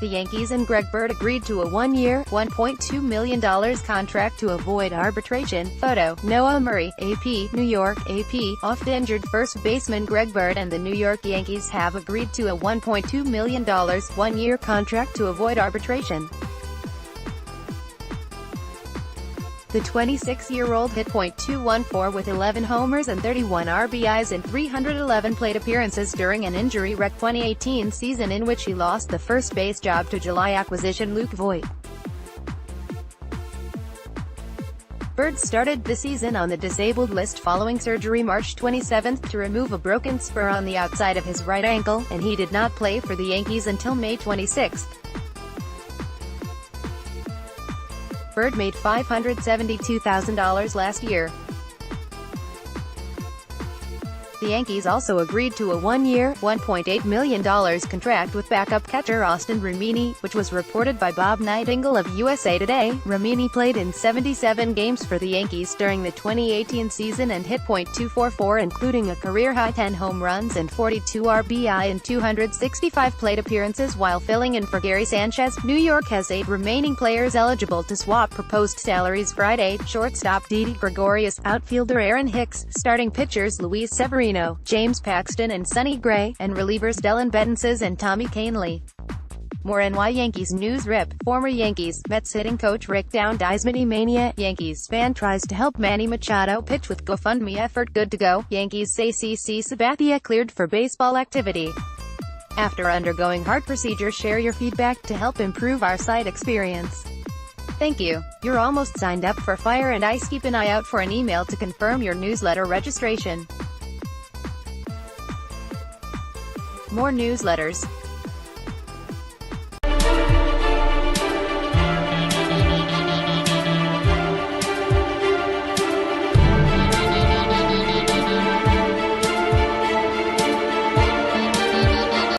The Yankees and Greg Bird agreed to a one-year, $1.2 million contract to avoid arbitration. Photo, Noah Murray, AP, New York, AP. Oft-injured first baseman Greg Bird and the New York Yankees have agreed to a $1.2 million, one-year contract to avoid arbitration. The 26-year-old hit .214 with 11 homers and 31 RBIs in 311 plate appearances during an injury-wrecked 2018 season in which he lost the first base job to July acquisition Luke Voit. Bird started the season on the disabled list following surgery March 27 to remove a broken spur on the outside of his right ankle, and he did not play for the Yankees until May 26. Bird made $572,000 last year. The Yankees also agreed to a one-year, $1.8 million contract with backup catcher Austin Romine, which was reported by Bob Nightingale of USA Today. Romine played in 77 games for the Yankees during the 2018 season and hit .244, including a career-high 10 home runs and 42 RBI in 265 plate appearances while filling in for Gary Sanchez. New York has 8 remaining players eligible to swap proposed salaries Friday: shortstop Didi Gregorius, outfielder Aaron Hicks, starting pitchers Luis Severino, James Paxton and Sonny Gray, and relievers Dellin Betances and Tommy Kahnle. More NY Yankees news. RIP. Former Yankees, Mets hitting coach Rick Down dies. Mini Mania. Yankees fan tries to help Manny Machado pitch with GoFundMe effort good to go. Yankees say CC Sabathia cleared for baseball activity after undergoing heart procedure. Share your feedback to help improve our site experience. Thank you. You're almost signed up for Fire and Ice. Keep an eye out for an email to confirm your newsletter registration. More newsletters.